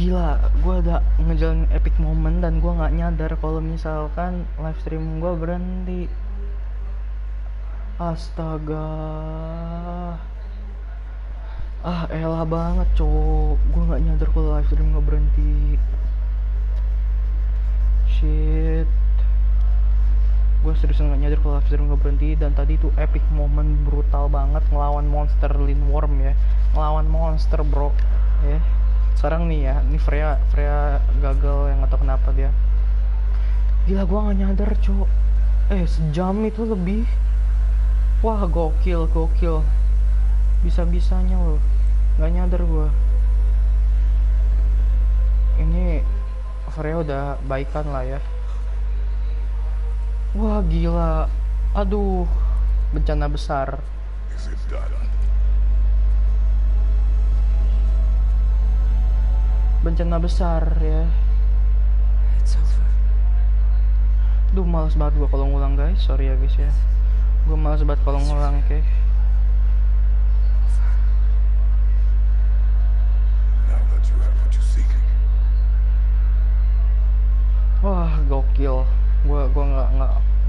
Gila, gue ada ngejalanin epic moment dan gue nggak nyadar kalau misalkan live stream gue berhenti. Astaga. Elah banget cowok. Gue nggak nyadar kalau live stream gue berhenti. Shit. Gue serius nggak nyadar kalau live stream gue berhenti. Dan tadi tuh epic moment brutal banget ngelawan monster Lindworm ya. Ngelawan monster bro. Ya. Sekarang nih ya, ini Freya gagal yang nggak tahu kenapa dia. Gila, gue nggak nyadar cowok. Sejam itu lebih. Wah, gokil. Bisa-bisanya loh. Nggak nyadar gue. Ini Freya udah baikan lah ya. Wah, gila. Aduh, bencana besar. Bencana besar ya. Duh, males banget gue kalau ngulang guys. Sorry ya guys ya. Gue males banget kalau ngulang, oke. Wah, gokil. Gua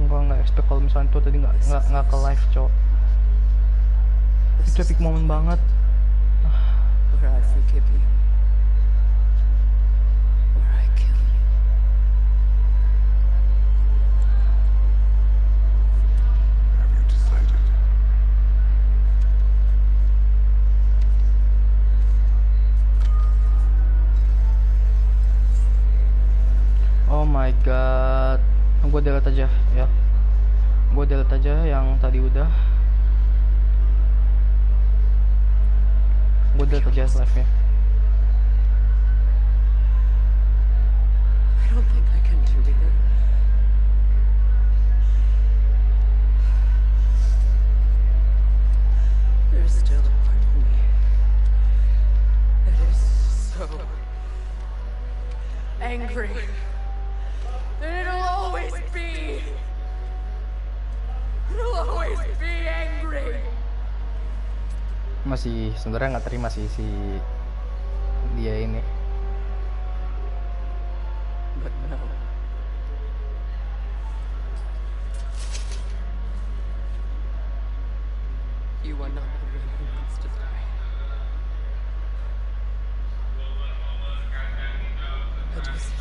nggak expect kalau misalnya itu tadi nggak ke live, cok. Itu epic moment banget. Where I forgive you. Where I kill you. Have you decided? Oh my god. Gue delete aja ya. Gue delete aja yang tadi udah. Gue delete aja live-nya. I don't think I can do it. There's still a part of me that is so angry. And it'll always be. It'll always be angry. Masih sebenarnya nggak terima sih si dia ini. But no. You are not the one who wants to die. It is.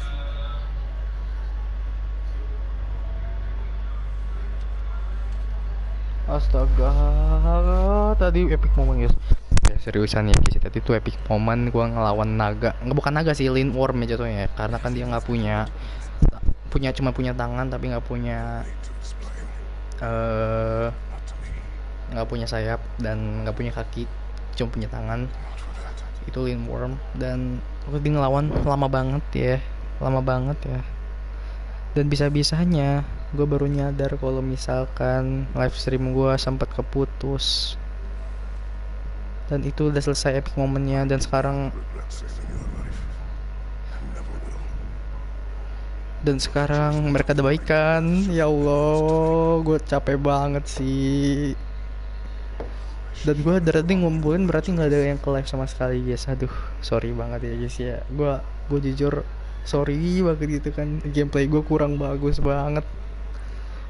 Astaga, tadi epic moment guys. Ya seriusan ya guys, tadi tuh epic moment gua ngelawan naga. Bukan naga sih, Lindworm ya jatuhnya ya. Karena kan dia nggak punya cuma punya tangan tapi nggak punya nggak punya sayap dan nggak punya kaki, cuma punya tangan. Itu Lindworm dan dia ngelawan lama banget ya. Dan bisa-bisanya gue baru nyadar kalau misalkan live stream gue sempat keputus. Dan itu udah selesai epic momennya. Dan sekarang mereka ada baikan. Ya Allah, gue capek banget sih. Dan gue dari ngumpulin berarti nggak ada yang ke live sama sekali guys. Aduh, sorry banget ya guys ya. Gue jujur sorry banget gitu kan, gameplay gue kurang bagus banget,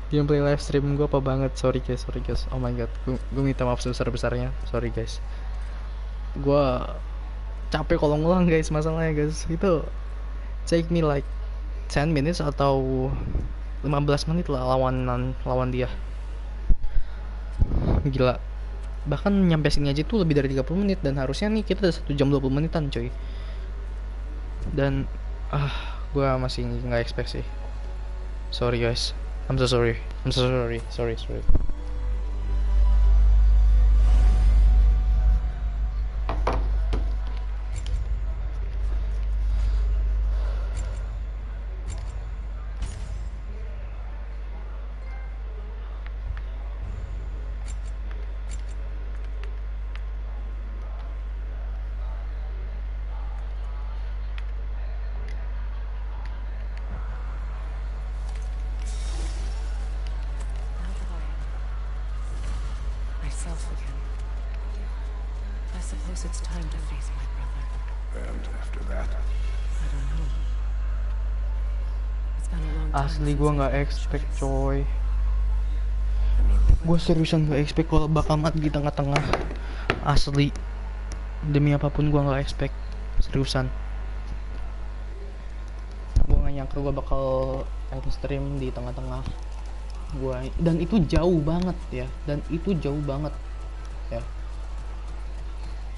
gameplay live stream gue apa banget. Sorry guys, oh my god, gue minta maaf sebesar-besarnya. Sorry guys, gue capek kalau ngulang guys. Masalahnya guys, itu take me like 10 minutes atau 15 menit lah lawan dia. Gila, bahkan nyampe sini aja tuh lebih dari 30 menit. Dan harusnya nih kita udah 1 jam 20 menitan coy. Dan gue masih nggak expect sih. Sorry guys, I'm so sorry. Sorry. Myself again. I suppose it's time to face my brother. And after that, Asli gue nggak expect coy. Gue seriusan nggak expect kalau bakal mati di tengah-tengah. Asli, demi apapun gue nggak expect. Seriusan. Gue nggak nyangka gue bakal end stream di tengah-tengah. Dan itu jauh banget ya.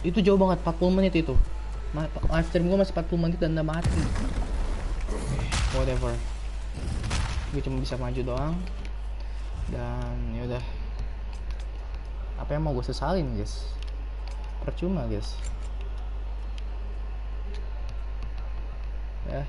Itu jauh banget, 40 menit itu. Live stream gue masih 40 menit dan udah mati. Whatever. Gue cuma bisa maju doang. Dan yaudah. Apa yang mau gue sesalin guys? Percuma guys. Ya.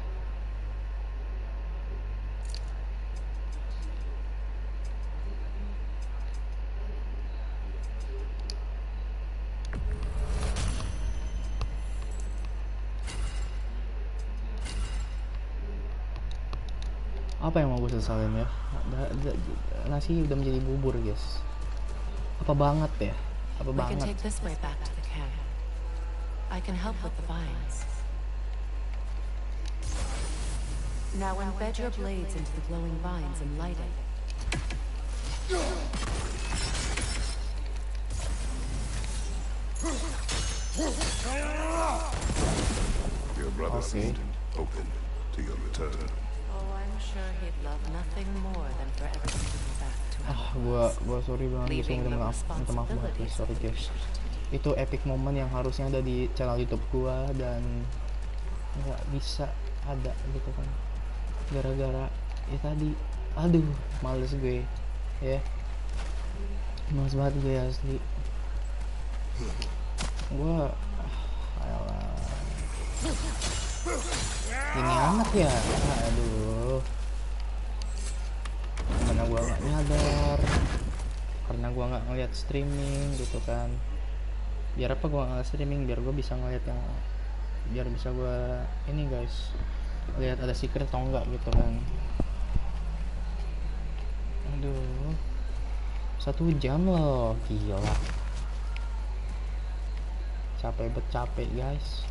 Apa yang mau gue sesalin ya? Nasi udah menjadi bubur guys. Apa banget ya? Apa We can banget? take this way back to the camp. I can help with the vines. Now embed your blades into the glowing vines and light it. Your brother Okay. seemed open to your return. Oh, I'm sure he'd love nothing more than for everything to go back to how Gua sorry banget guys, leaving minta the maaf banget guys, responsibilities sorry of guys. leadership to me. Itu epic moment yang harusnya ada di channel YouTube gua dan nggak bisa ada gitu kan. Gara-gara ya tadi, aduh, males gue, ya, males banget gue asli. Gua, ayolah, ini anak ya, aduh. Karena gue nggak nyadar, karena gue nggak ngeliat streaming gitu kan. Biar apa gue nggak streaming, biar gue bisa ngeliat yang, biar bisa gue ini guys, lihat ada secret atau enggak gitu kan. Aduh, 1 jam loh, gila, capek guys.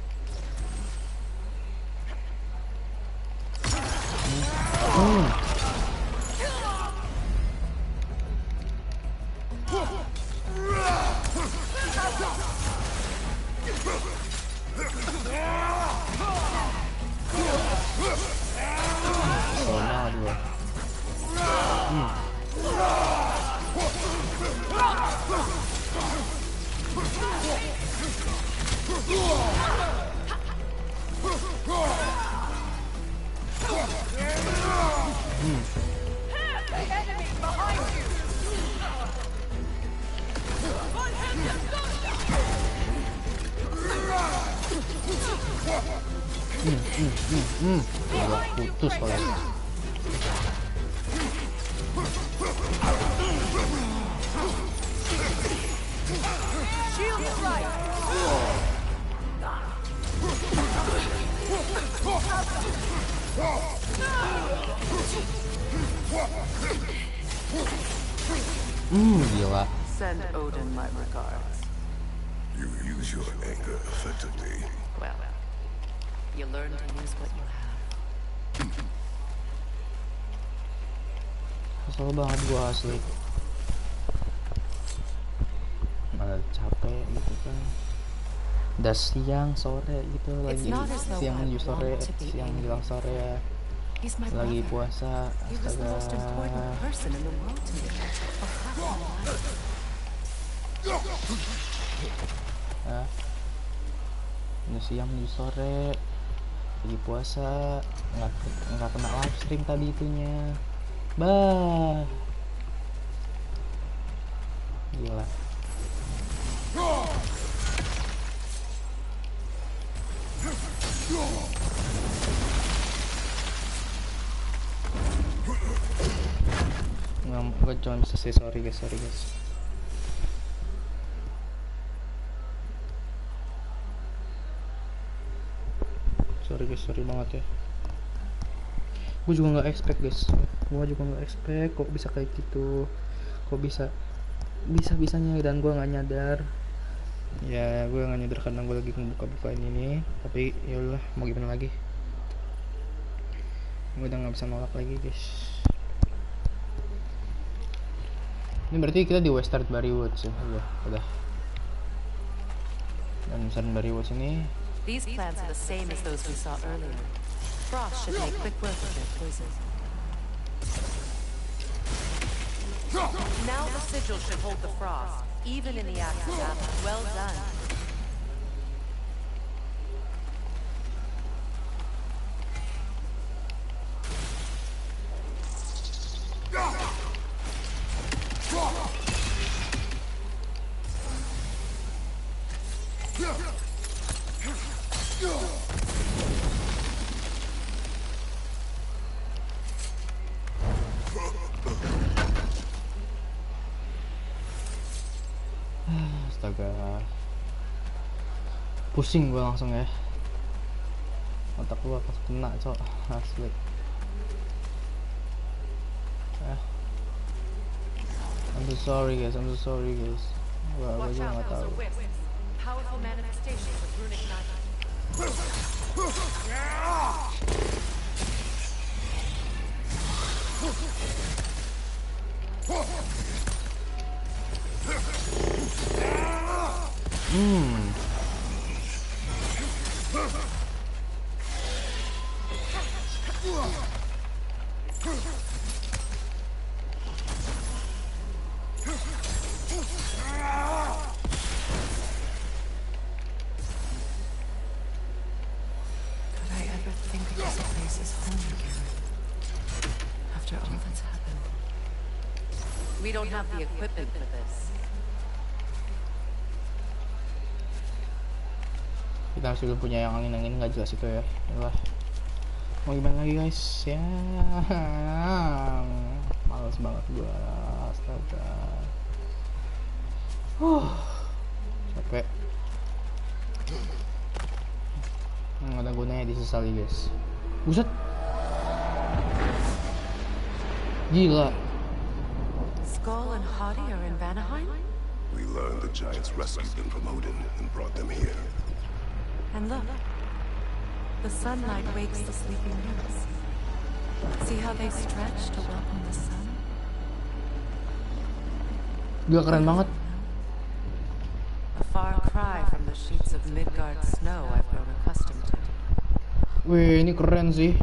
Banget gue. Gila, putus kalau. Gila. Send Odin my regards. You use your anger effectively. Well, you learn to use what you have. Kesel banget gue asli. Malah capek gitu kan. Udah siang sore gitu lagi, not as though siang I menuju sore, want to be siang menjelang sore ya. He's my Lagi brother. puasa, He was the most important astaga. person in the world to me. For half my life. Ya. Udah siang menuju sore, lagi puasa, nggak kena live stream tadi itunya. Bah, gila. Gue cuma bisa say sorry guys. Sorry banget ya. Gue juga nggak expect guys. Gue juga nggak expect kok bisa kayak gitu. Kok bisanya dan gue nggak nyadar. Ya gue nggak nyadar karena gue lagi ngebuka-bukain ini. Tapi ya udah, mau gimana lagi. Gue udah nggak bisa nolak lagi guys. Ini berarti kita di Western Woods ya. Iya, udah. Dan Western Woods ini. These plants are the same as those we saw earlier. Frost should make quick work of their poison. Now the sigil should hold the frost, even in the act of battle. Well done. Astaga, pusing gue langsung ya, otak gue kena cok asli. I'm so sorry guys. Gue juga nggak tahu. Powerful manifestations of runic magic. We don't have the equipment for this. Kita harus dulu punya yang angin nggak jelas itu ya. Yalah. Mau gimana lagi guys ya, males banget gua, astaga. Capek. Nggak ada gunanya disesali guys. Buset, gila. Skull and Hadi are in Vanaheim? We learned the giants rescued them from Odin and brought them here. And look, the sunlight wakes the sleeping hills. See how they stretch to welcome the sun? Gila, keren banget. A far cry from the sheets of Midgard snow I've grown accustomed to. Wih, ini keren sih.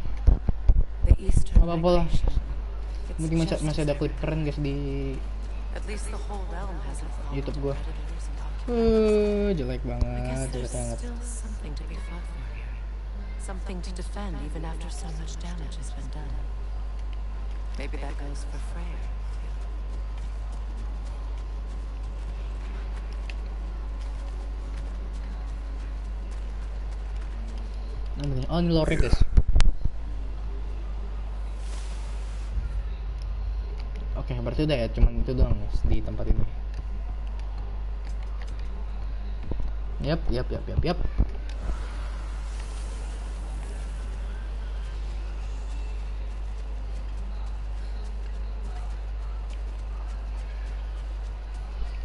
The eastern Apa-apa lah. migration. Mungkin masih ada klip keren guys di At least the whole realm hasn't fallen YouTube to gua. predators and occupiers. Jelek I guess banget, there's jelek banget. still something to be fought for here. Something to defend even after so much damage has been done. Maybe that goes for Freyr. Oh, ini lore guys. Oke, berarti udah ya, cuman itu doang guys di tempat ini. Yap.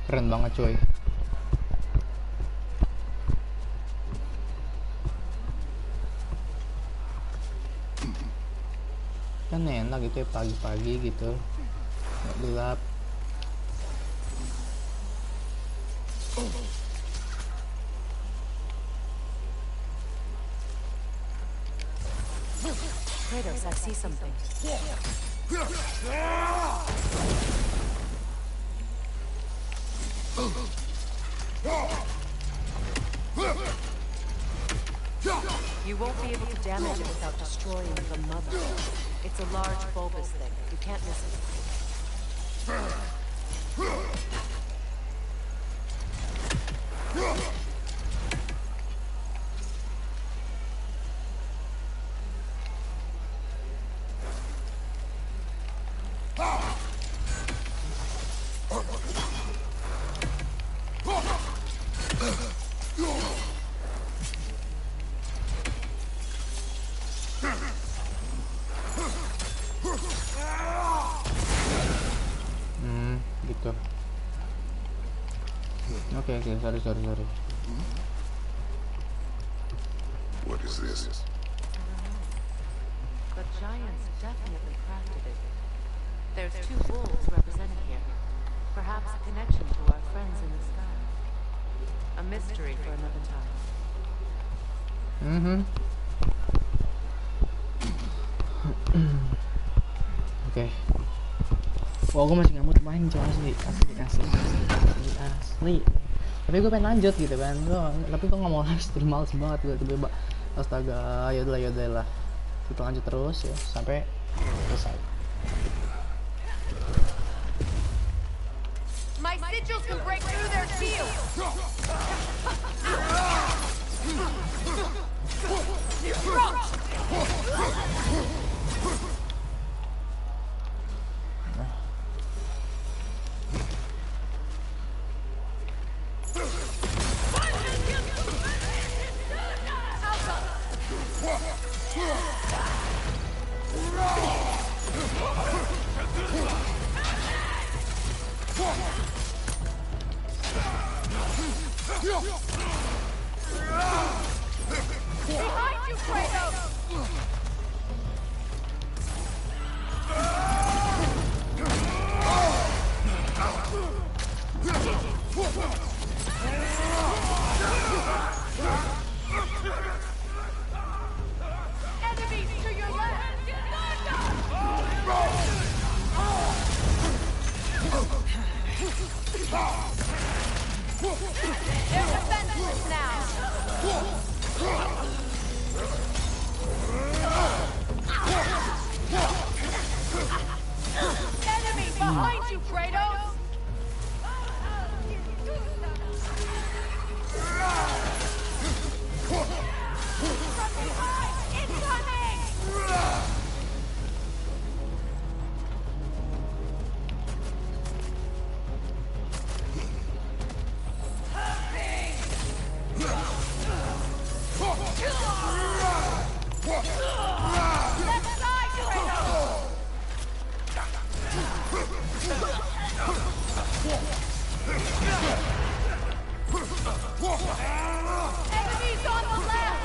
Keren banget coy. Kan enak gitu ya, pagi-pagi gitu, nggak gelap. Kratos, I see something. You won't be able to damage it without destroying the mother. It's a large bulbous thing. You can't miss it. Gitu. Oke, sorry. What is this? The giants definitely crafted it. There's 2 wolves represented here. Perhaps a connection to our friends in the sky. A mystery for another time. Oke. Wah, gue masih nggak mood main coy, asli. Tapi gue pengen lanjut gitu kan. Tapi gue nggak mau live stream, males banget gue tiba-tiba. Astaga, yaudah lah. Kita lanjut terus ya sampai selesai. My sigils can break through their shields. Behind you, Kratos! Enemies to your left! They're defenseless now! Enemy behind you, Kratos! From behind! Incoming! Left side, Kratos! Enemies on the left!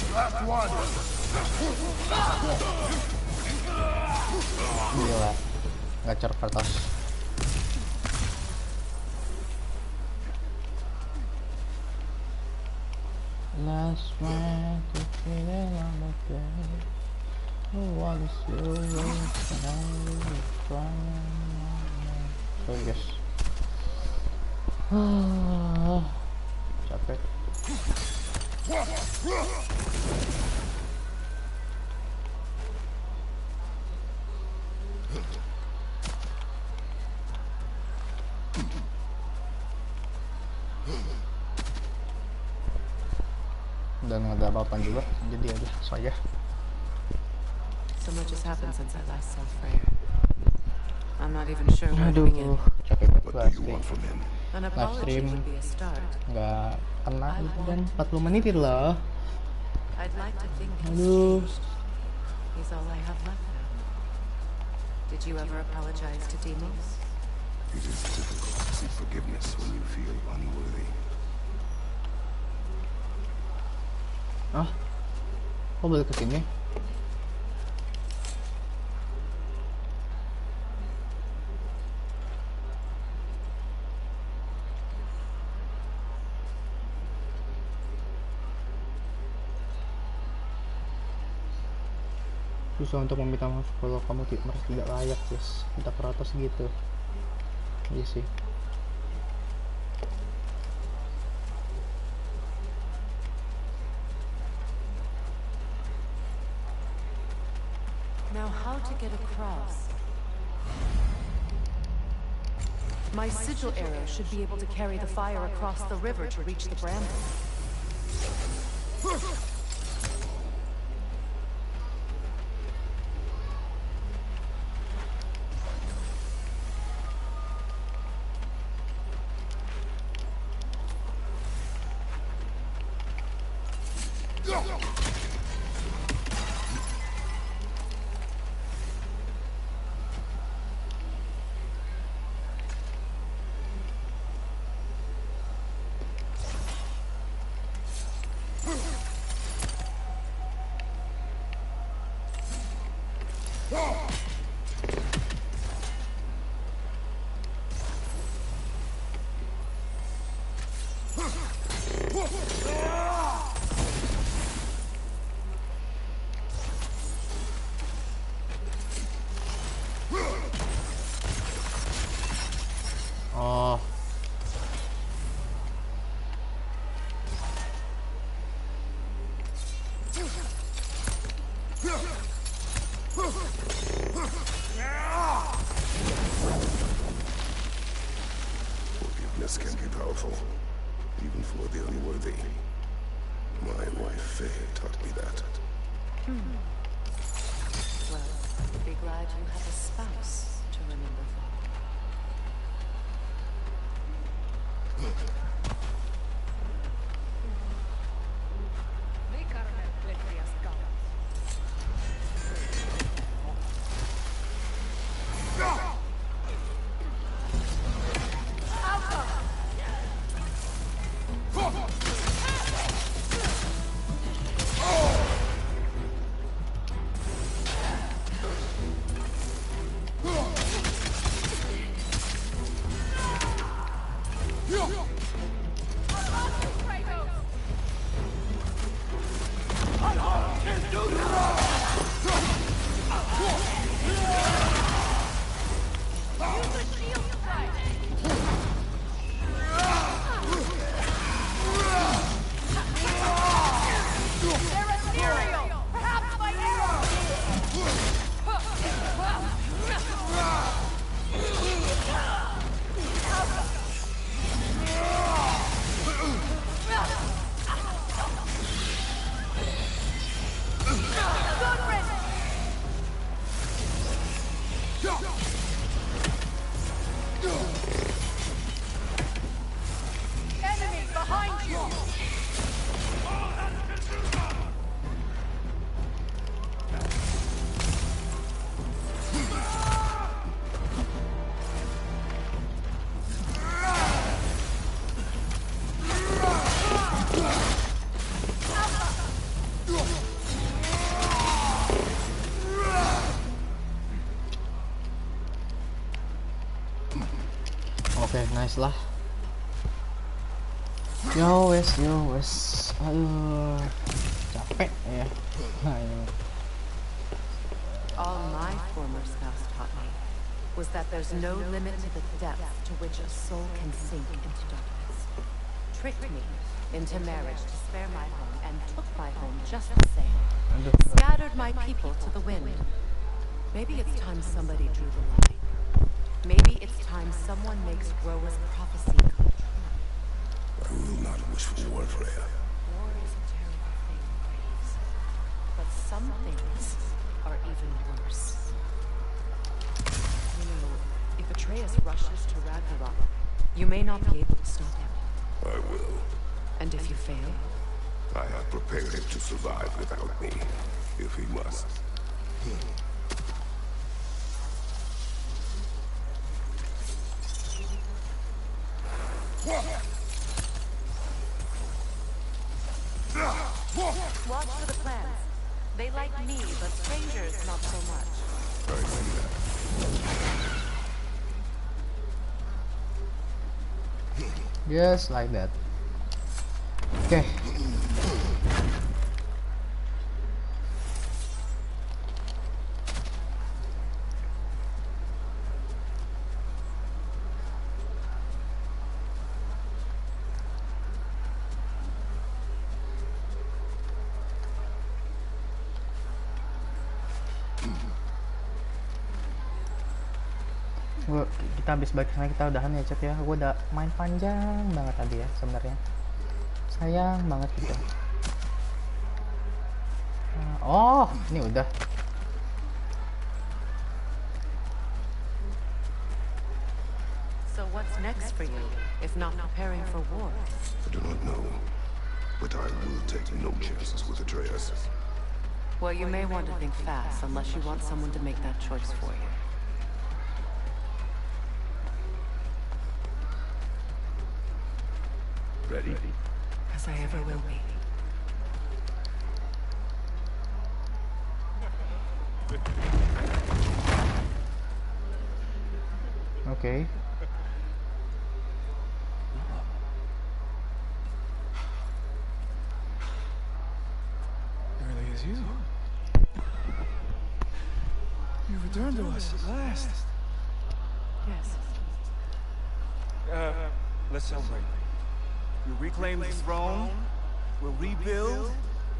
Last one. Gila, gacor kertas. Last man to feel it on the day. Who wants you when I was crying? Sorry guys. Capek. Dan nggak ada apa-apa juga, jadi udah saja. So much has happened since I last saw Freya. I'm not even sure where to begin. Capek banget What live do you stream. want from him? An Live apology stream would be a start. nggak kena gitu dan 40 menit itu loh. I'd like to think he's Aduh. changed. He's all I have left now. Did you ever apologize to Deimos? It is difficult to seek forgiveness when you feel unworthy. Ah, kok balik ke sini? Susah untuk meminta maaf kalau kamu merasa tidak layak, guys. Minta Kratos gitu. Iya sih. Now how to get across? My sigil arrow should be able to carry the fire across the river to reach the bramble. Oh. Forgiveness can be powerful, even for the unworthy. My wife Faye taught me that. Well, be glad you have a spouse to remember for. Oke, nice lah. Yo wes. Aduh, capek ya. Ayo. All my former spouse taught me was that there's no limit to the depth to which a soul can sink into darkness. Tricked me into marriage to spare my home and took my home just the same. Aduh. Scattered my people to the wind. Maybe it's time somebody drew the line. Maybe it's time someone makes Groa's prophecy come true. I will not wish for war, Freya. War is a terrible thing, Graves. But some things are even worse. You know, if Atreus rushes to Ragnarok, you may not be able to stop him. I will. And if you fail? I have prepared him to survive without me, if he must. Watch for the plants. They like me, but strangers not so much. I see that. Just like that. Oke. Kita habis balik sana, kita udahan ya chat ya. Gue udah main panjang banget tadi ya sebenarnya. Sayang banget gitu. Oh, ini udah. So what's next for you, if not preparing for war? I do not know, but I will take no chances with Atreus. Well, you may want to think fast, unless you want someone to make that choice for you. Ready? As I ever will be. Oke. It really is you. You returned to us at last. Yes. Let's celebrate. We reclaim the throne. We'll rebuild.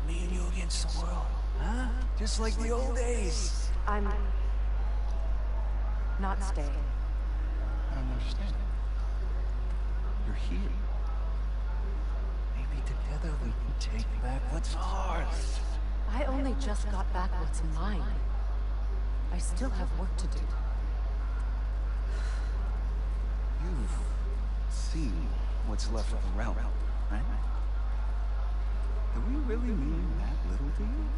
Me and you against the world. Huh? Just like the old days. I'm not staying. I don't understand. You're here. Maybe together we can take back what's ours. I only just got back what's mine. I still have work to do. You've seen what's left of the realm, right? Do we really mean that little to you?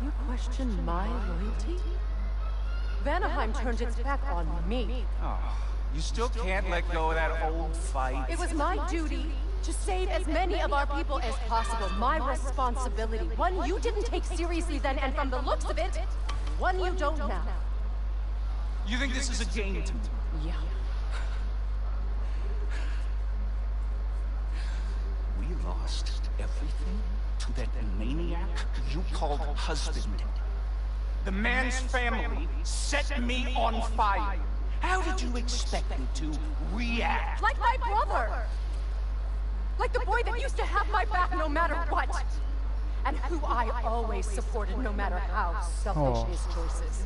You question my loyalty? Vanaheim turned its back on me. Oh, you still can't let go of that old fight. It was my duty to save as many of our people as possible. My responsibility. One you didn't take seriously then, and from the looks of it, one you don't now. You think this is a game to me? Yeah. We lost everything to that maniac you called husband. The man's family set me on fire. How did you expect me to react? Like my brother! Like the boy that used to have my back no matter what! And who I always supported no matter how selfish his choices.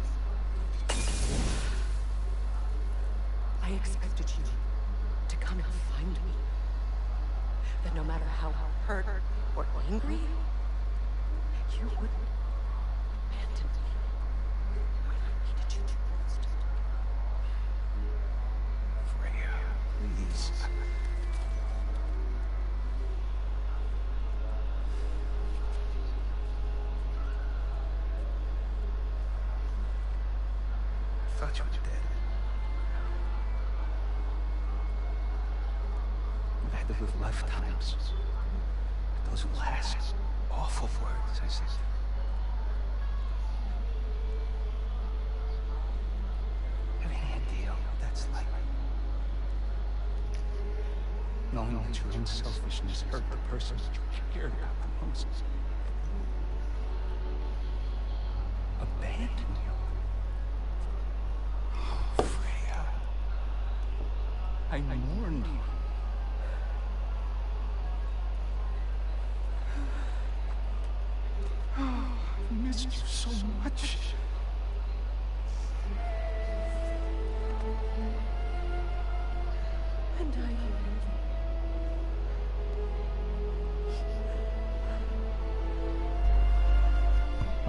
I expected you to come and find me. That no matter how hurt or angry, you would abandon me when I needed you the most. Freya, please. I thought you were dead. You've had to live lifetimes. Those last awful words I said. Having any idea what that's like? Knowing that your own selfishness hurt the person that you cared about the most. Abandon you. Oh, Freya. I mourned you. I missed you so much. And I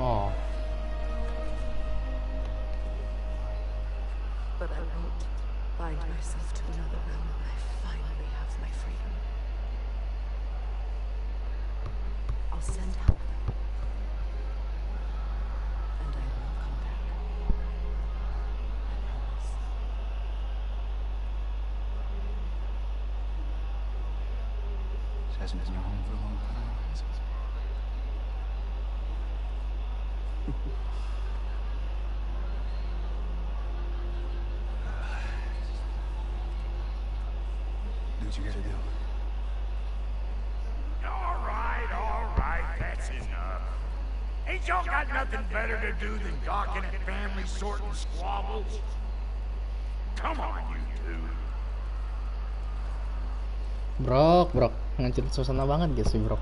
Oh. But I won't bind myself to another realm when I finally have my freedom. I'll send help. And I will come back. I promise. This hasn't been your home for a long time, has it? Do what you gotta do. All right, that's enough. Ain't y'all got nothing better to do than gawking at family sorting squabbles? Come on, you two. Brok, ngancur suasana banget guys sih, Brok.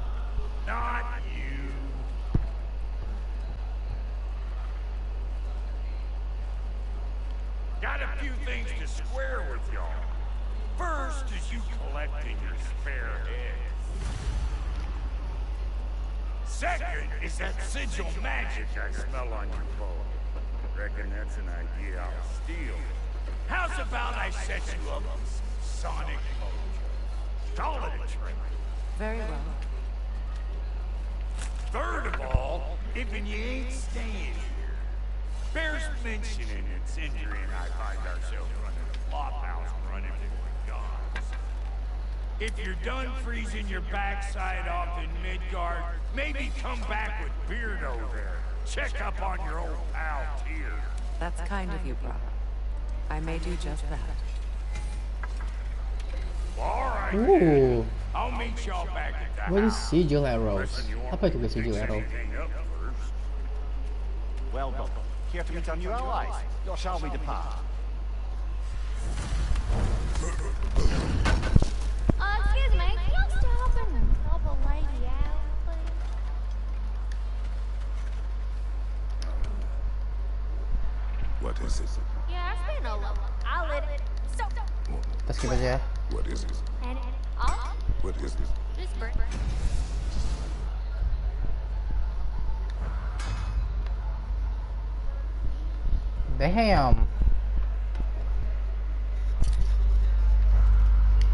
Not you. Got a few things to square with y'all. First is you collecting your spare heads. Second is that sigil magic I smell on your bow. Reckon that's an idea I'll steal. How's about I set you up with some sonic mojo? Call it a trick. Very well. Third of all, if you ain't staying here, bears mentioning that Sindri and I find ourselves running a flophouse running for gods. If you're done freezing your backside off in Midgard, maybe come back with Beardo there. Check up on your old pal Tyr. That's kind of you, brother. I may do just that. All right, Ooh, I'll meet y'all back at the what is house. sigil arrows? Listen, you want Apa itu me to guys sigil fix arrow? anything up first? Well done. Here to meet our new allies. Or shall we depart? Excuse me, can y'all stop and help a lady out, please? What is it? Yeah, it's been a little. I'll let it. So, Kita skip aja ya. What is it? and I'll What is it? just bring. Damn.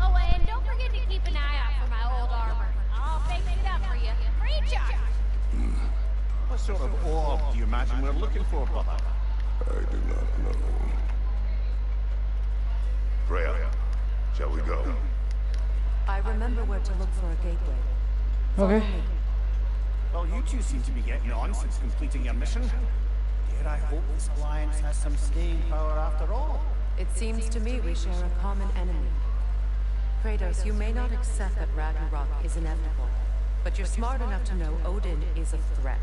Oh, and don't forget to keep an eye out for my old armor. I'll fix it up for you. Free of charge. What sort of orb do you imagine we're looking for, brother? I do not know. Freya, shall we go? I remember where to look for a gateway. Okay. Well, you two seem to be getting on since completing your mission. Dare I hope this alliance has some staying power after all? It seems to me we share a common enemy. Kratos, you may not accept that Ragnarok is inevitable, but you're smart enough to know Odin is a threat.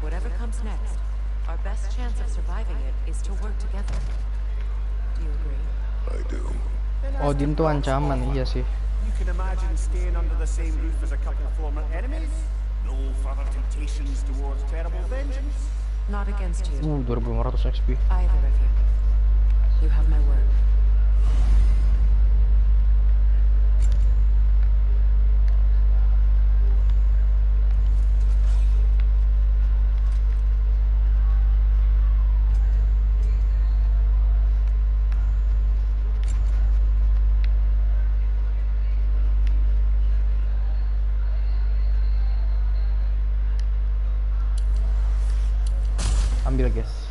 Whatever comes next, our best chance of surviving it is to work together. Do you agree? I do. Odin tuh ancaman, iya sih. You can imagine staying under the same roof as a couple of former enemies? No further temptations towards terrible vengeance? Not against you, 2500 XP. either of you. You have my word. Ambil guys.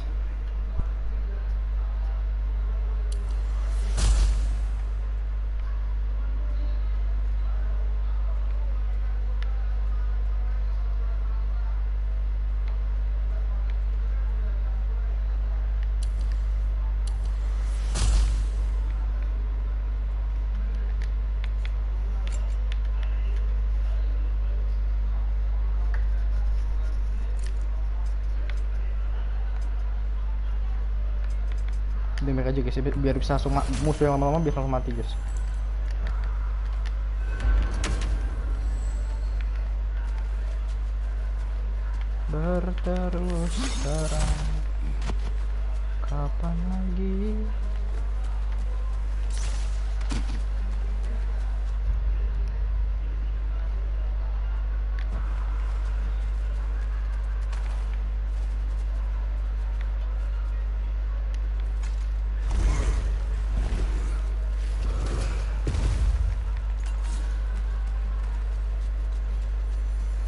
Damage aja guys, biar bisa langsung musuh yang lama-lama biar langsung mati guys. Berterus terang, kapan lagi?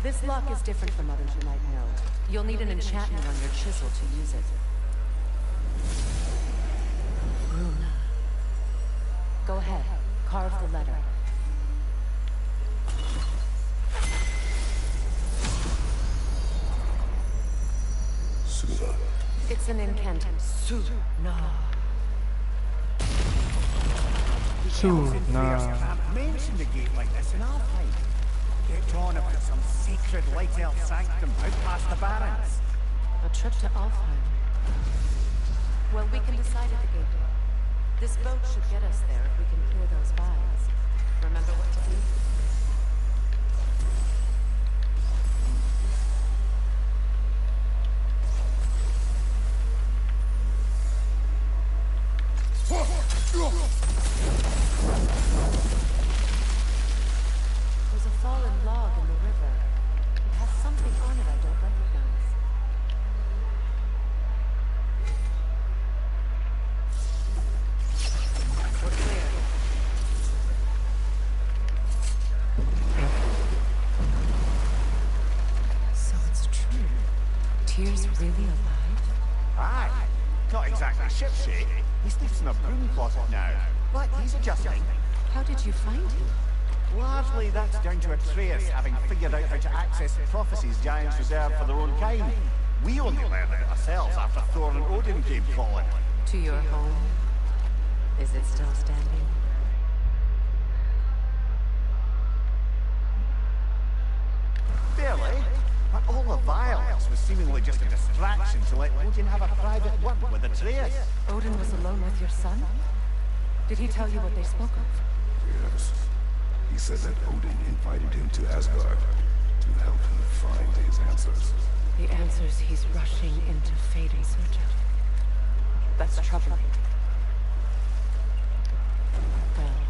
This lock is different from others you might know. You'll need an enchantment on your chisel to use it. Runa. Go ahead, carve the letter. Suna. It's an incantation. Suna. I've mentioned a gate like this in Alpine. Get on about some sacred light elf sanctum out past the barrens. A trip to Alfheim. Well, we can decide at the gateway. This boat should get us there if we can clear those vines. Remember what to do? There's a fallen log in the river. It has something on it I don't recognize. We're clear. So it's true. Tyr's really alive? Aye. Not exactly shipshape. He sleeps in a broom closet now. But he's adjusting. How did you find him? Largely that's down to Atreus having figured out how to access prophecies giants reserve for their own kind. We only learned it ourselves after Thor and Odin came calling. To your home? Is it still standing? Barely. But all the violence was seemingly just a distraction to let Odin have a private word with Atreus. Odin was alone with your son? Did he tell you what they spoke of? Yes. He said that Odin invited him to Asgard to help him find his answers. The answers he's rushing into fate in search of. That's troubling. Well,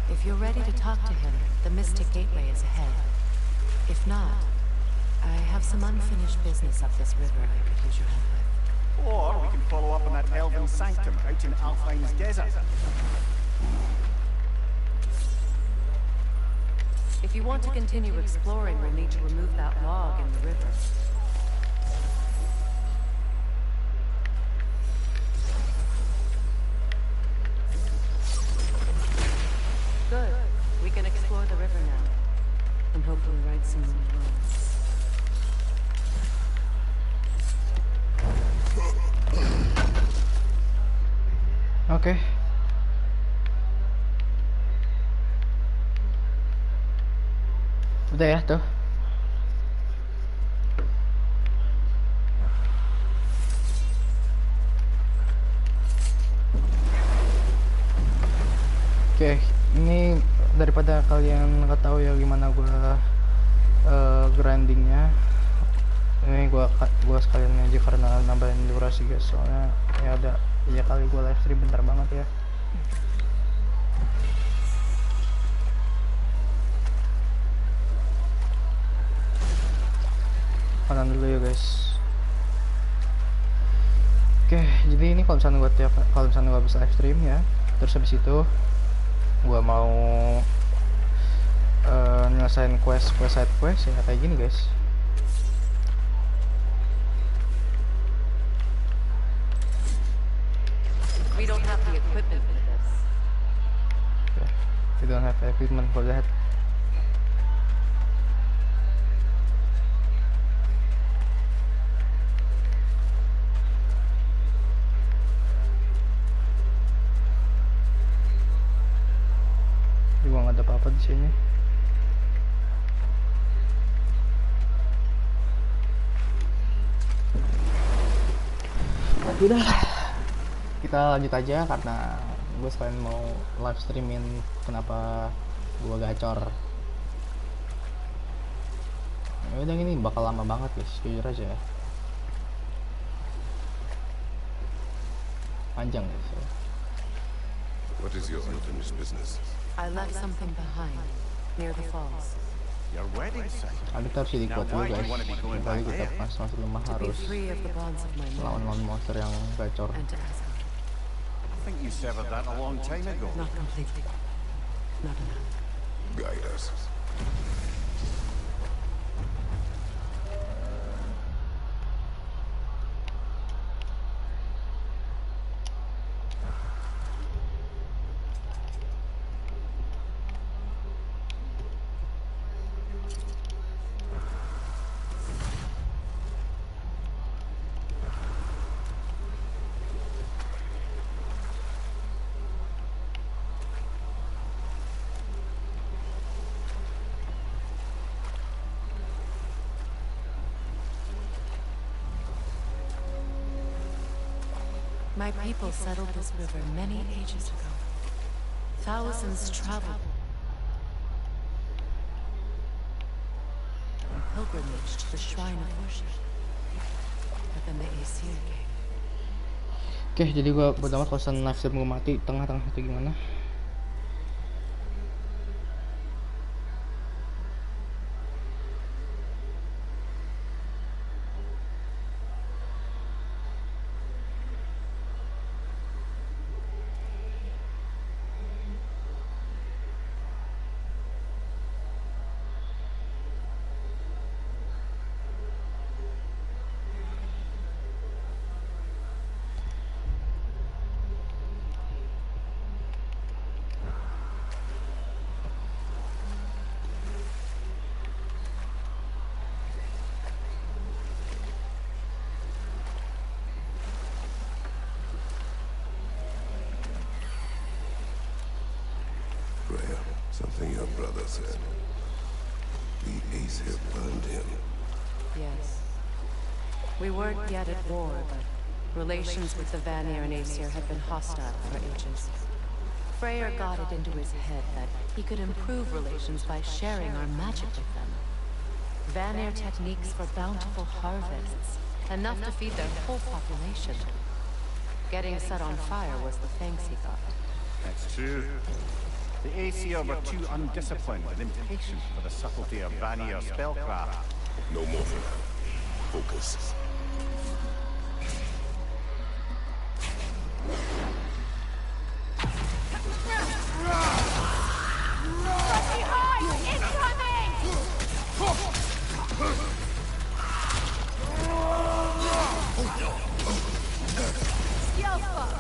if you're ready to talk to him, the Mystic Gateway is ahead. If not, I have some unfinished business up this river I could use your help with. Or we can follow up on that elven sanctum out in Alfheim's desert. If you want to continue exploring, we'll need to remove that log in the river. Good. We can explore the river now. And hopefully right some more poems. Oke. Udah ya tuh. Oke, ini daripada kalian nggak tahu ya gimana gua grindingnya, ini gua sekalian aja karena nambahin durasi guys, soalnya ya ada ya kali gua live stream bentar banget ya. Kanan dulu ya guys. Oke, jadi ini kalau misalnya gua bisa live stream ya, terus habis itu gua mau nyelesain side quest ya kayak gini guys. We don't have the equipment for this. Okay. We don't have equipment for that. Gua nggak ada apa-apa di sini. Udah, kita lanjut aja karena gue sekalian mau live streamin kenapa gue gacor. Ya udah, ini bakal lama banget guys, jujur aja ya. Panjang guys ya. What is your unfinished business? I left something behind, near the falls. Your wedding site. Tapi kita harus jadi kuat dulu guys. Kali kita masih lemah To be harus free of the bonds of my lawan marriage monster yang gacor. and to Asgard. I think you severed that a long time ago. Not completely. Not enough. Guide us. My people settled this river many ages ago. Thousands traveled on pilgrimage to the shrine of worship. But then the Aesir came. Oke, jadi gua bodo amat kalau live stream gue mati tengah-tengah atau gimana. Freya, something your brother said. The Aesir burned him. Yes. We weren't yet at war, but relations with the Vanir and Aesir had been hostile for ages. Freyr got it into his head that he could improve relations by sharing our magic with them. Vanir techniques for bountiful harvests, enough to feed their whole population. Getting set on fire was the thanks he got. That's true. The Aesir were too undisciplined and impatient for the subtlety of Vanir spellcraft. No more for now. Focus. Behind! Incoming! Skillful!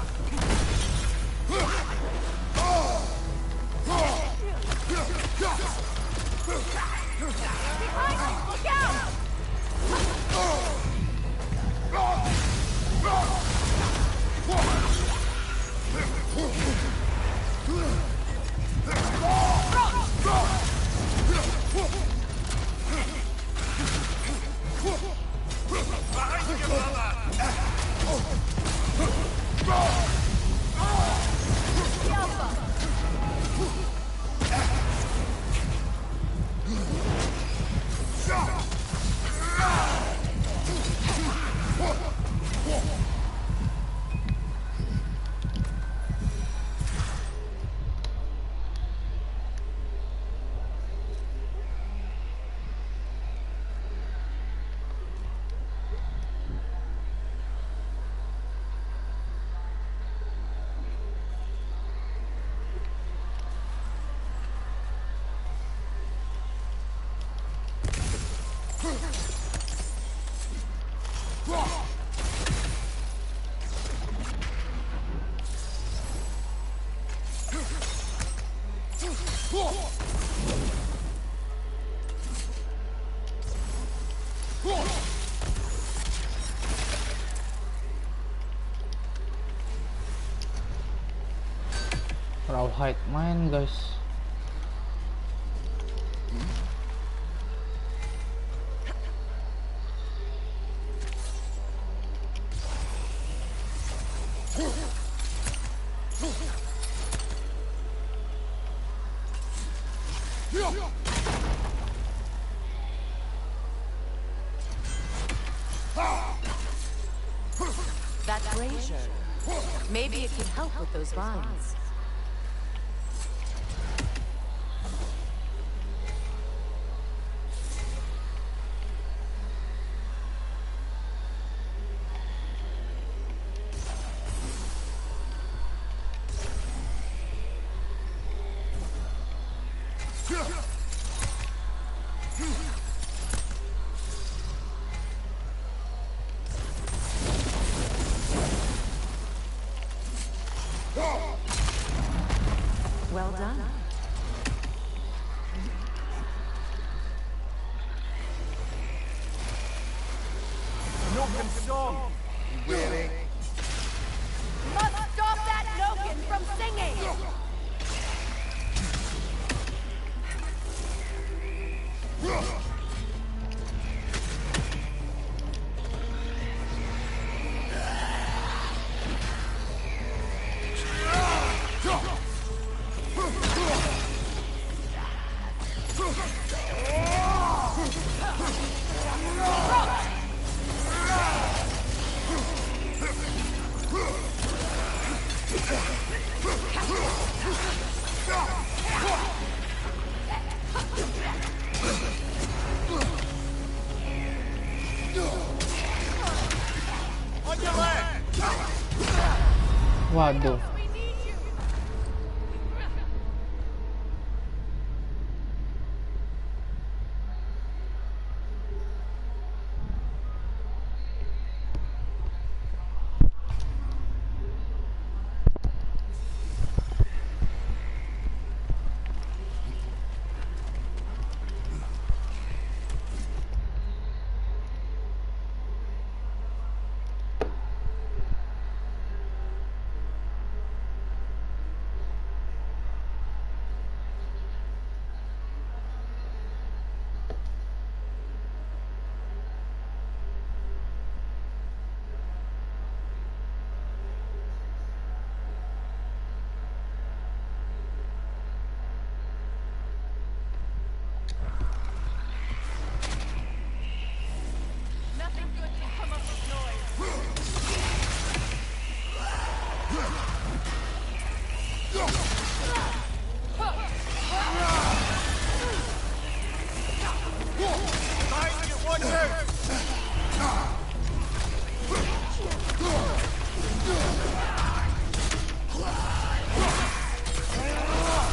Behind us! Look out! Rawhide main guys. That brazier. Maybe it could help with those vines. Well done. Noken song! Weary. Must stop that Noken from singing! Waduh.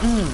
Incoming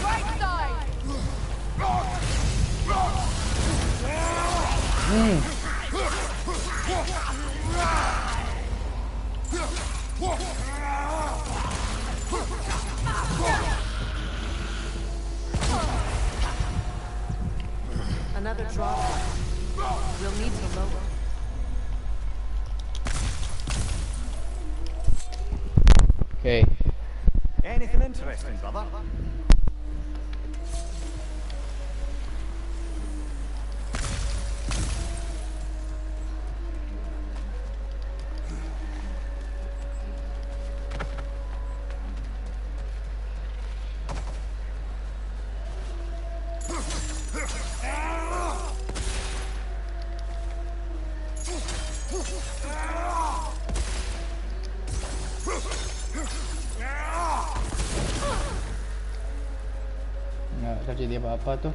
right side! Another drop. We'll need to lower. Oke. Anything interesting, brother? Nggak terjadi apa-apa tuh.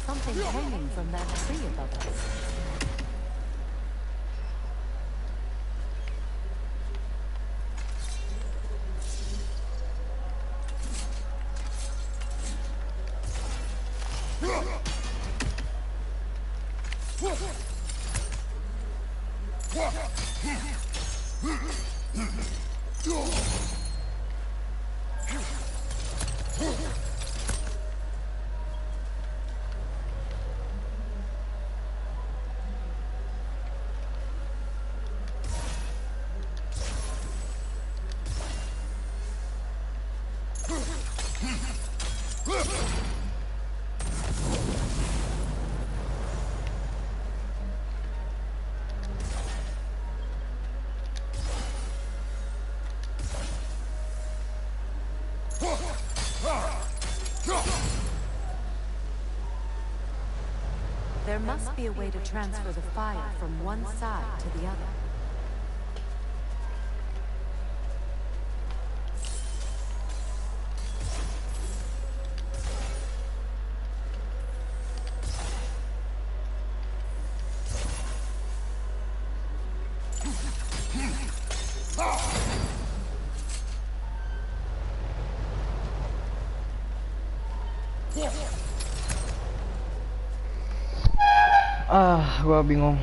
Something hanging from that tree above us. There must be a way to transfer the fire from one side to the other. Gua bingung.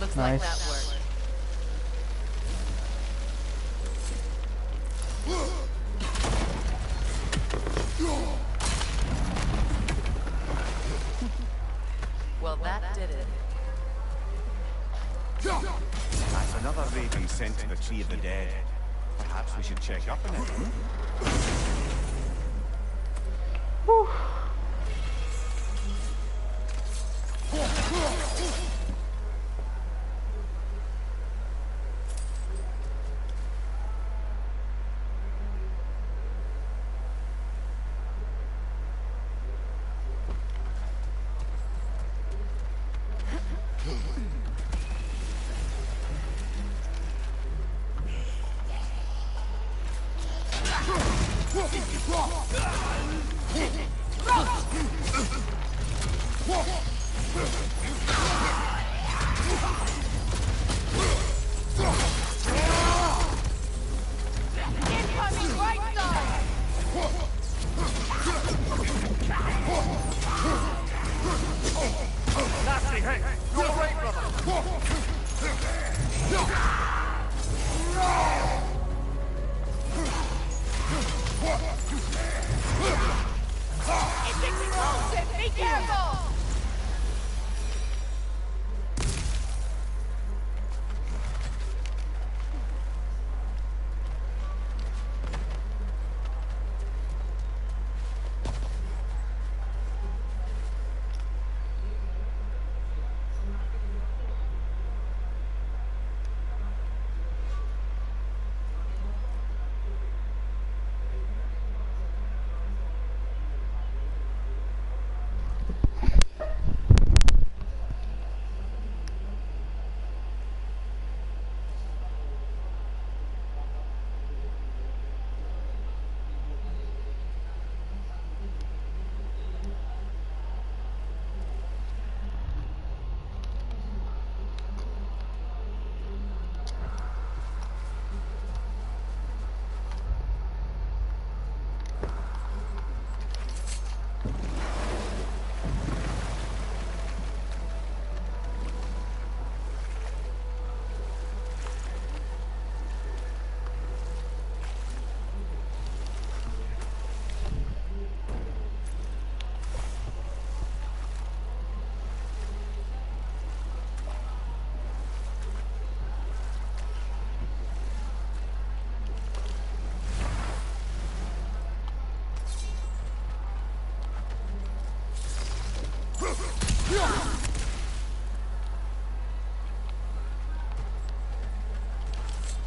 Looks like Nice. that worked. Well, that did it. That's another raven sent to the Tree of the Dead. Perhaps we should check up on it. Incoming right side! Nasty, hey! You're right, brother! It's explosive! Be careful!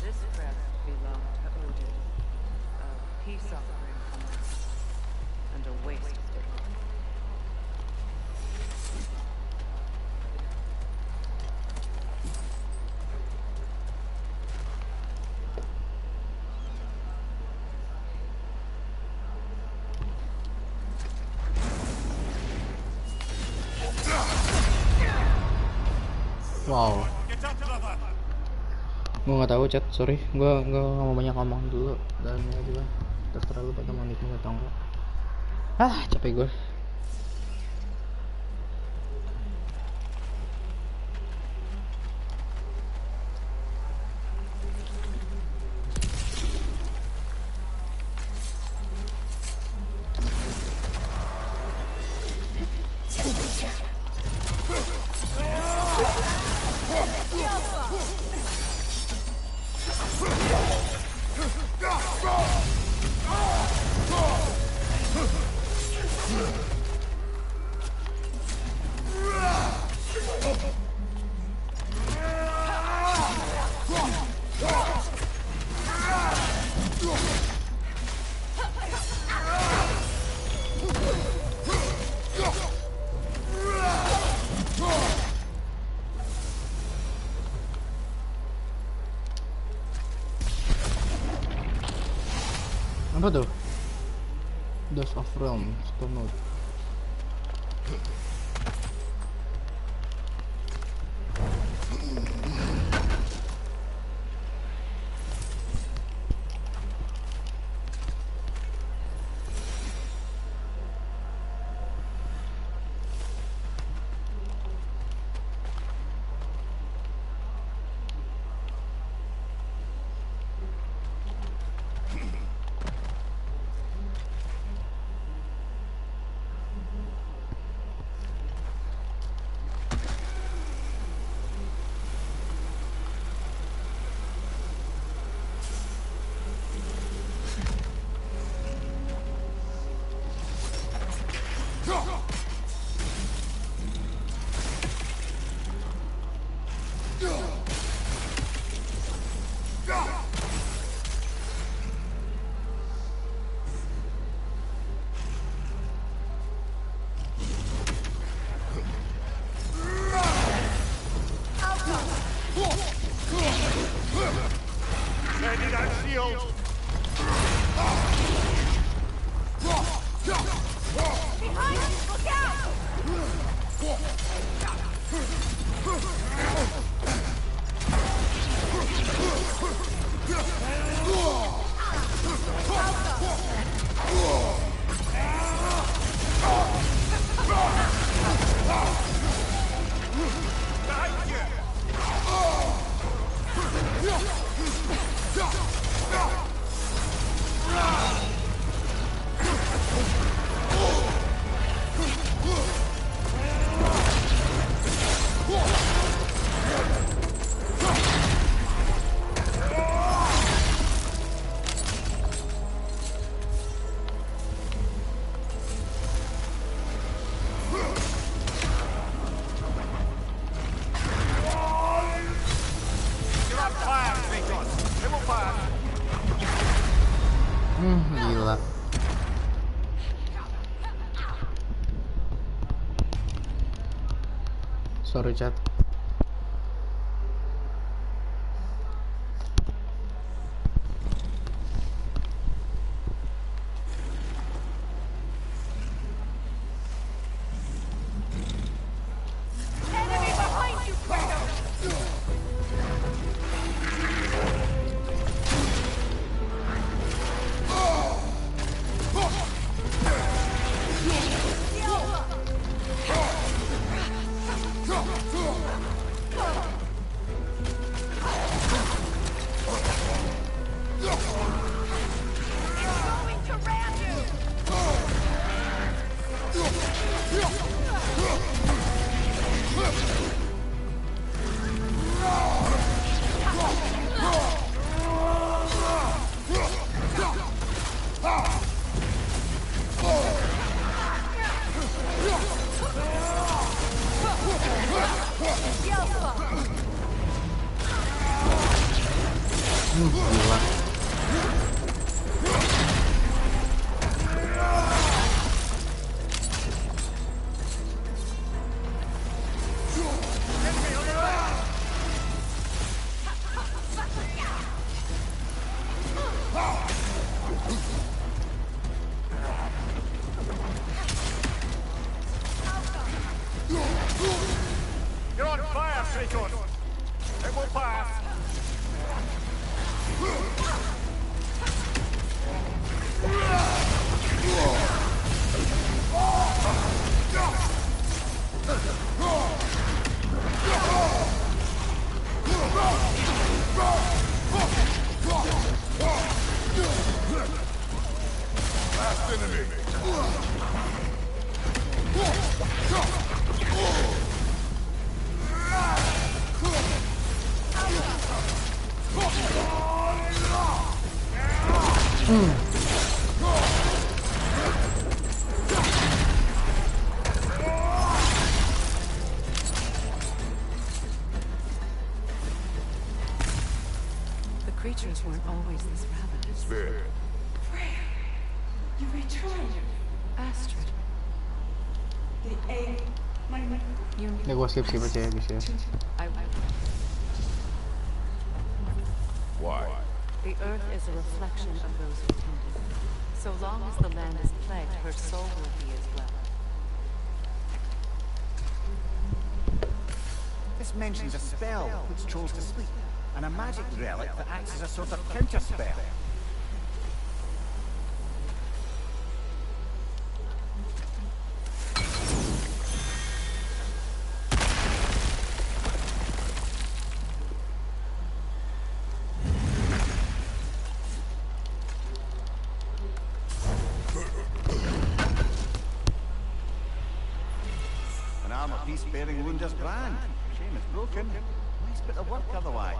This crest belonged to Odin. A peace offering from us. And a waste of dignity. Wow. Get up, brother! Gue nggak tahu chat, sorry. Gue nggak mau banyak ngomong dulu. Dan ya juga terserah lu pada mau nikmatin atau enggak. Capek gue. Apa tuh? Dust of Realm, Stone. Ready that shield! Behind you! Look out! You're on fire, Nikon. It will pass. Gila. Sorry chat. Enemy behind you, Kratos! It's going to ram you! Gila. You're on fire, Nikon. It will pass. Last enemy. The creatures weren't always this ravenous. Spirit. You returned. Astrid, The egg. you... Ini gua skip aja ya guys ya. I... Why? The earth is a reflection of those who tend it. So long as the land is plagued, her soul will be as well. This mentions a spell that puts trolls to sleep, and a magic relic that acts as a sort of counter-spell. An armor piece bearing Lunda's brand. Shame it's broken. Nice bit of work otherwise.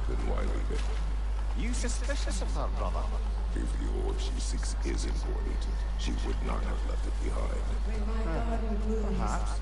Then why leave it? You suspicious of her, brother? If the orb she seeks is important, she would not have left it behind. Perhaps.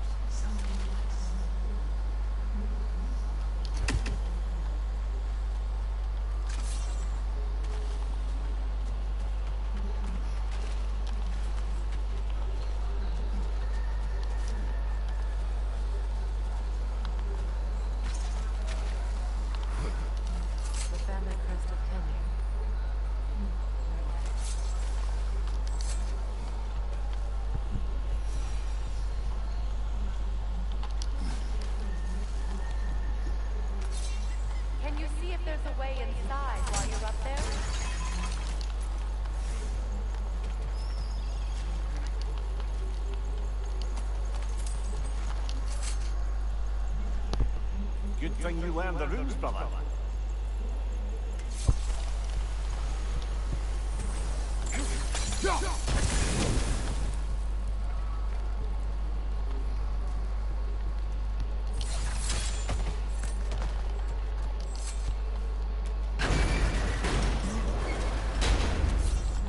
The family crest of Kenya. Can you see if there's a way inside while you're up there? Good thing you learned the runes, brother.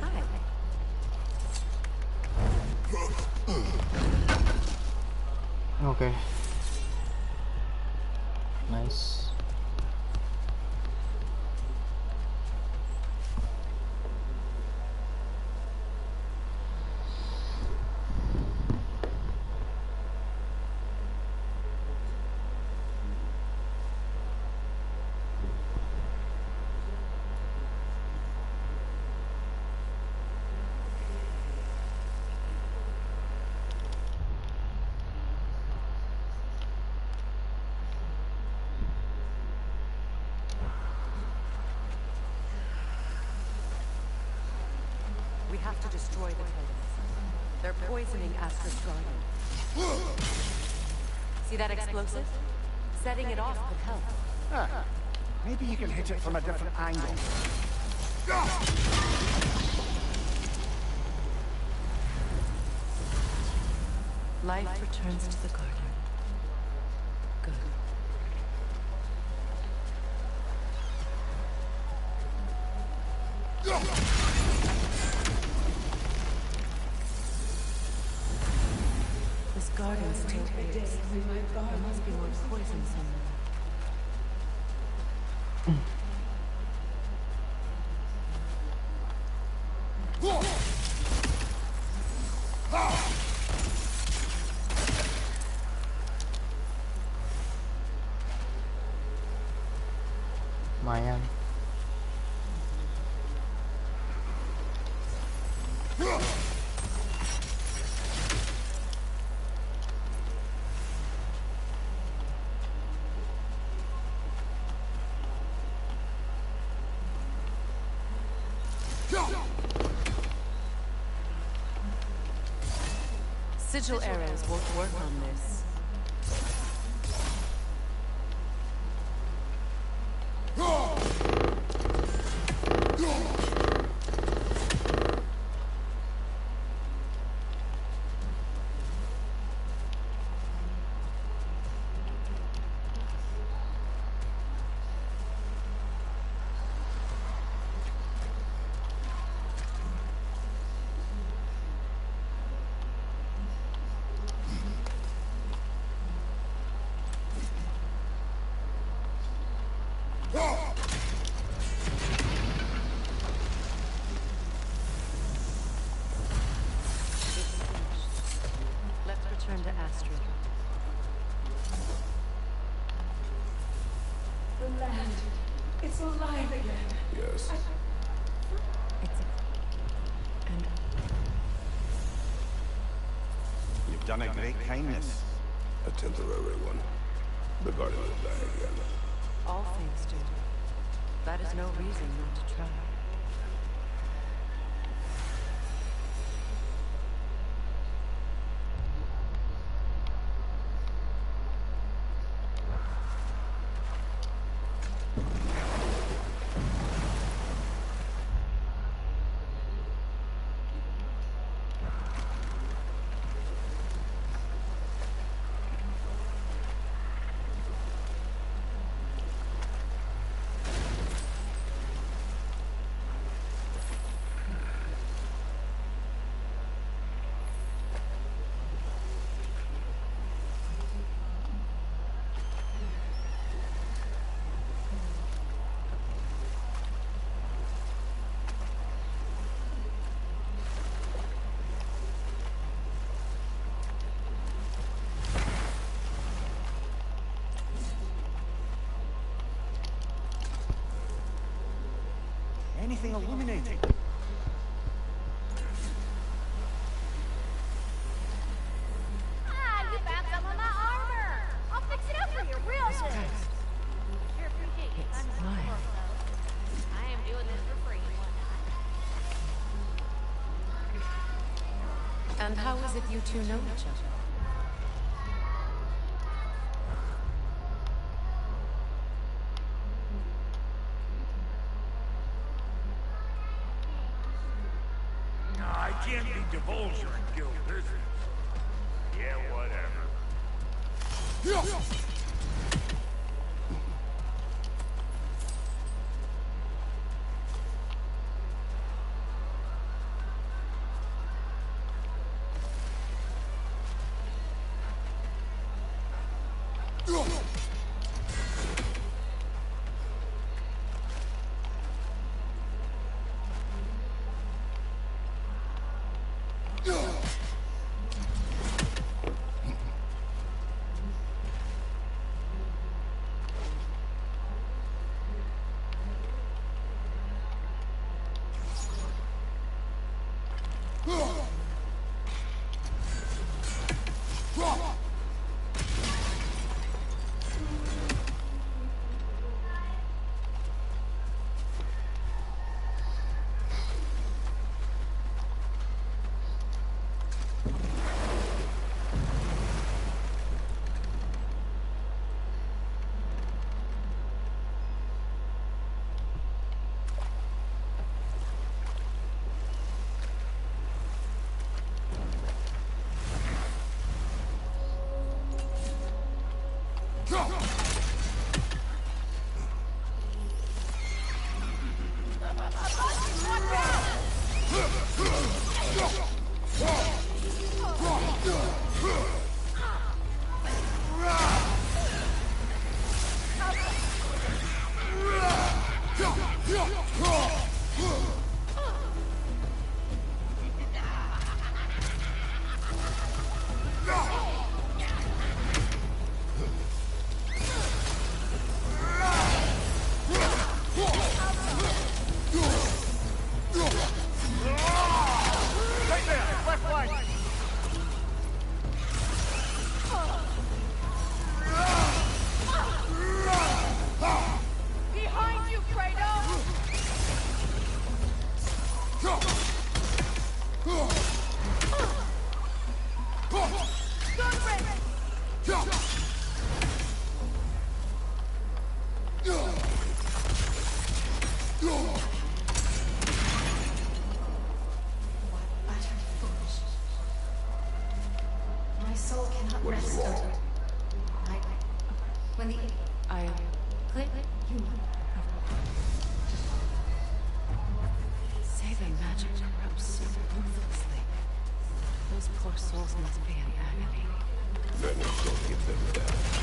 Hi. Oke. Nice. We have to destroy the titans. They're poisoning Astra's garden. See that explosive? Setting it off could help. Ah, maybe you can hit it from a different angle. Life returns to the garden. Good. This garden still aches. There must be more poison somewhere. Lumayan. Sigil arrows won't work on this. It's alive again. Yes. And You've done a great kindness. A temporary one. The garden will die again. all things do. That is no reason not to try. Anything illuminating? Ah, you found some of my armor. I'll fix it up for you real soon. Sure appreciate you. It's I'm mine. I am doing this for free. And how is it you two know each other? I can't be divulging guild business. Yeah, whatever. Right there, left flank. Behind you, Kratos! Good riddance! Utter foolishness. My soul cannot What is rest wrong? until when the I... click you. say the magic corrupts so ruthlessly. Those poor souls must be in agony. Then don't give them that.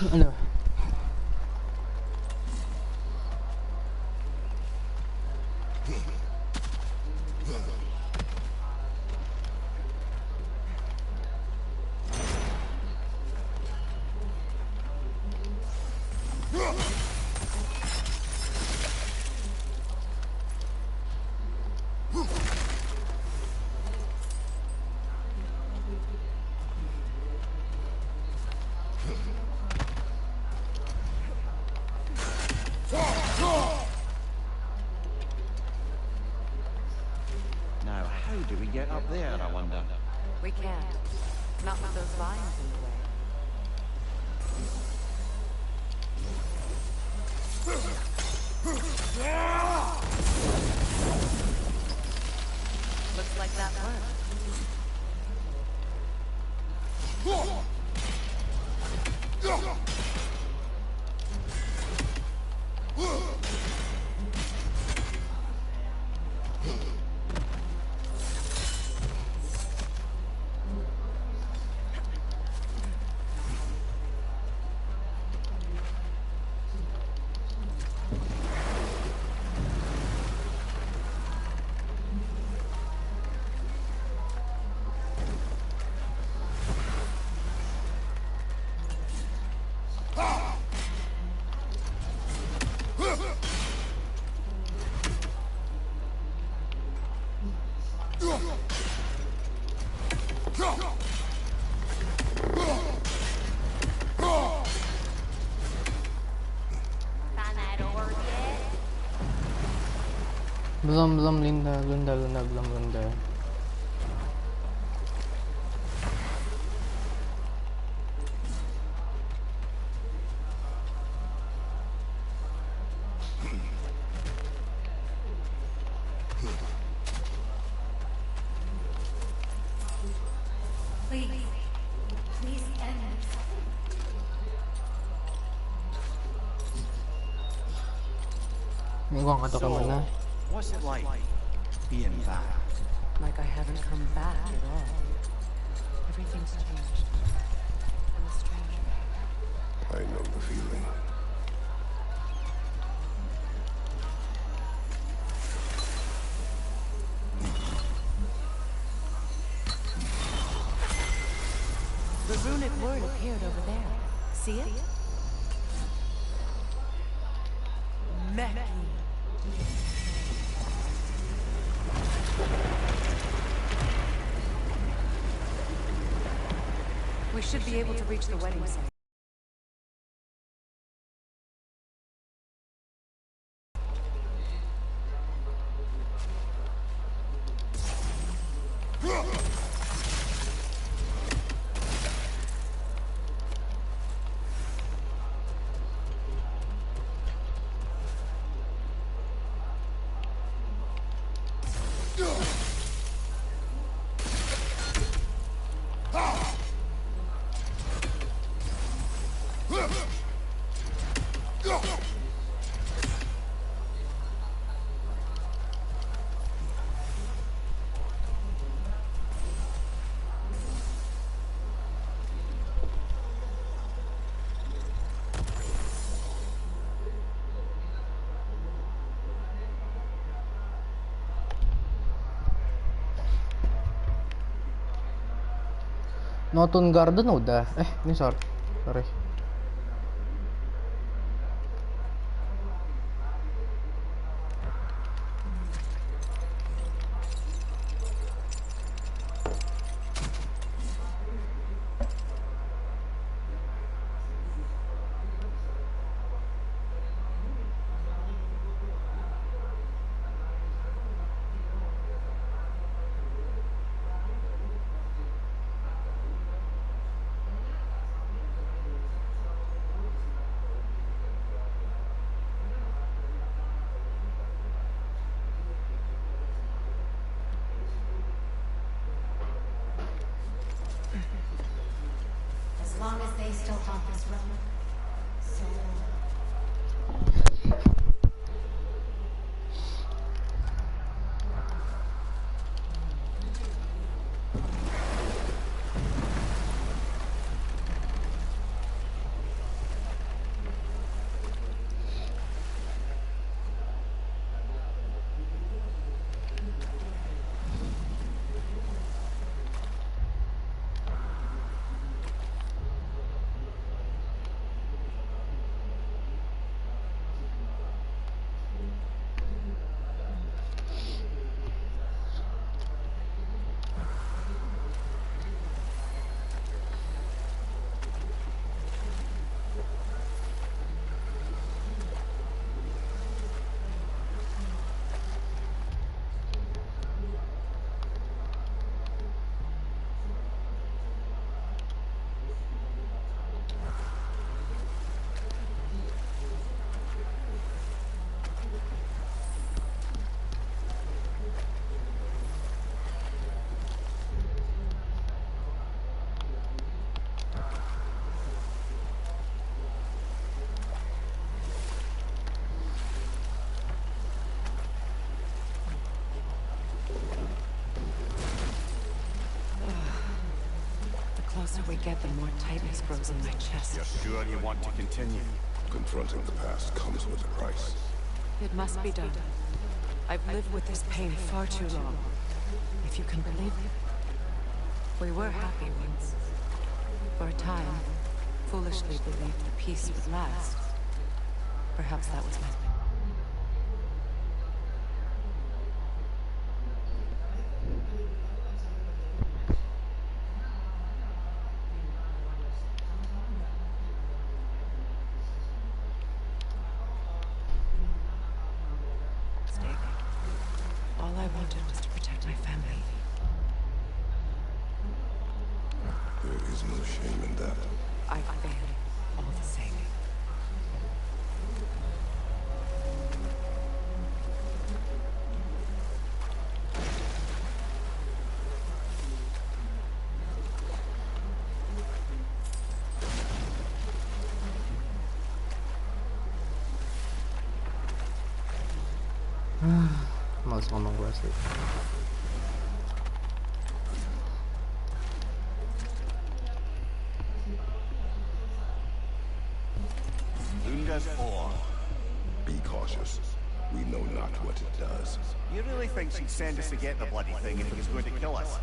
Aduh. Now, how do we get up there, I wonder? We can't. Not with those vines in the way. Looks like that worked. Find that orb yet? Belum Linda, belum Linda. Please. Please end this. Ini gua nggak tahu kemana. What's it like being back? Like I haven't come back at all. Everything's changed. I'm a stranger. I know the feeling. The runic word appeared over there. See it? Meki. We should be able to reach the wedding site. Northern Garden udah. Ini sorry. As long as they still haunt this realm, so closer we get, the more tightness grows in my chest. You're sure you want to continue? Confronting the past comes with a price. It must be done. I've lived with this pain far too long. If you can believe it. We were happy once. For a time, foolishly believed the peace would last. Perhaps that was meant. All I wanted was to protect my family. There is no shame in that. I failed, all the same. Males ngomong gue sih. Lunda's ore. Be cautious. We know not what it does. You really think she'd send us to get the bloody thing if it was going to kill us?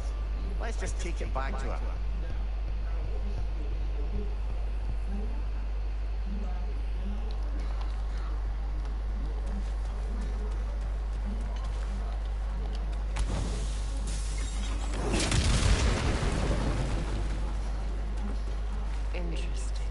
Let's just take it back to her. Interesting.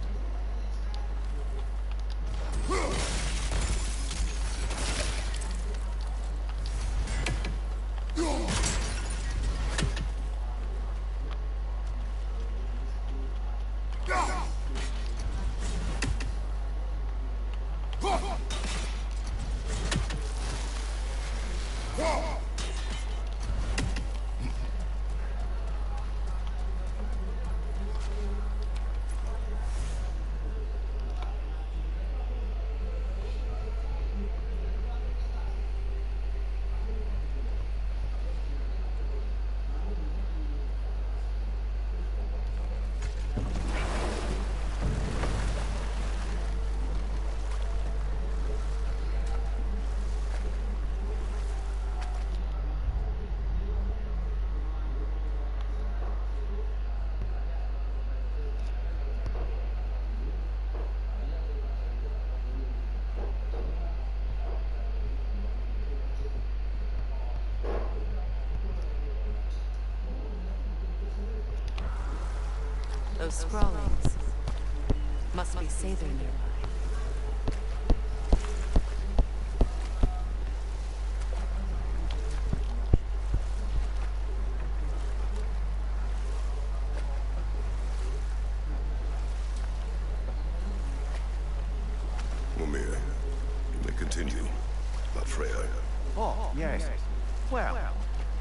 Those scrawlings must be Sather nearby. Mumir, you may continue. Not Freya. Oh, yes. Well,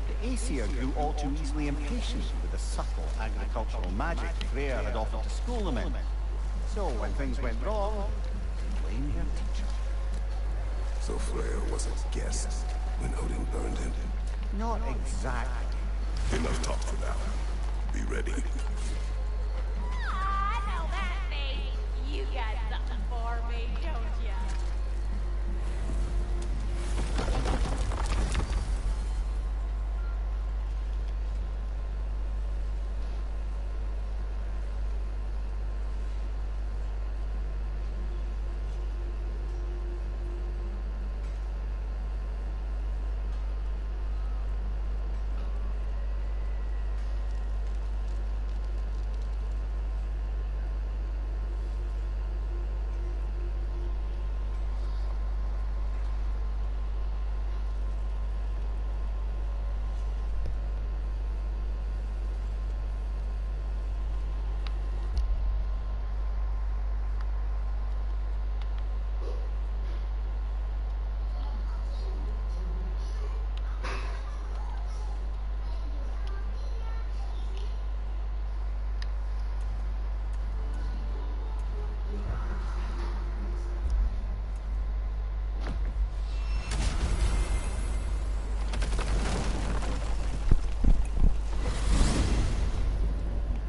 the Aesir grew all too easily impatient with the subtle agricultural magic Freya had offered to school them in. So when things went wrong, they blamed her teacher. So Freya was a guest when Odin burned him. Not exactly. Enough talk for now. Be ready. I know that face. You got something for me, don't ya?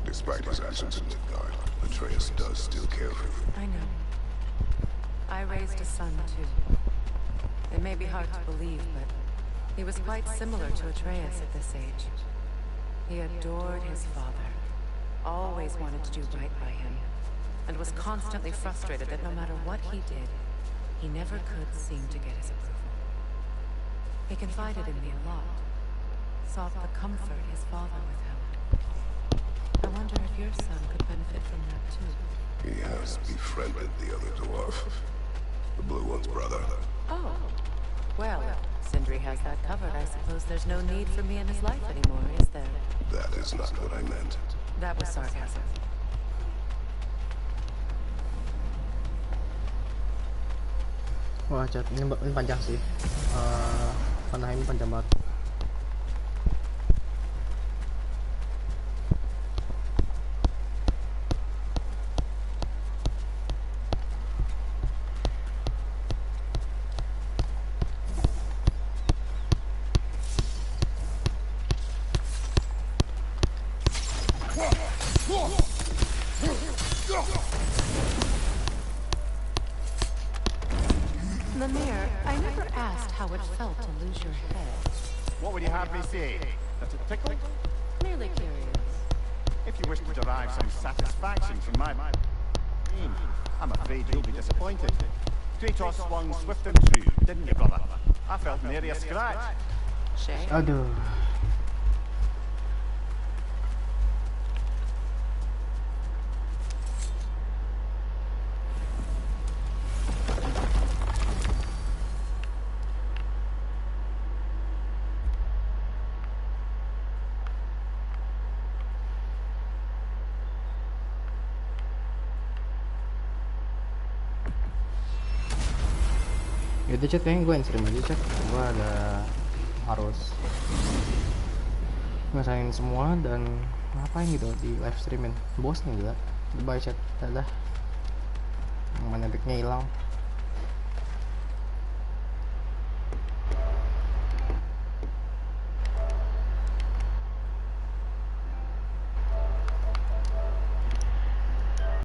Despite his actions in Midgard, Atreus does still care for you. I know. I raised a son, too. It may be hard to believe, but he was quite similar to Atreus at this age. He adored his father, always wanted to do right by him, and was constantly frustrated that no matter what he did, he never could seem to get his approval. He confided in me a lot, sought the comfort his father withheld. I wonder if your son could benefit from that, too. He has befriended the other dwarf. The blue one's brother. Oh. Well, if Sindri has that covered, I suppose there's no need for me in his life anymore, is there? That is not what I meant. That was sarcasm. Wah chat, ini panjang sih. Vanaheim panjang banget. Lemire, I never asked how it felt to lose your head. What would you have me say? That it tickled? Merely curious. If you wish to derive some satisfaction from my aim, I'm afraid you'll be disappointed. Kratos swung swift and true, didn't you, brother? I felt nary a scratch. Shay? Aduh. Yaudah chat, kayaknya gue stream aja chat. Gue ada harus ngerasain semua dan ngapain gitu di live streamin. Bos nih gila. Bye chat, dadah. Mana diknya hilang.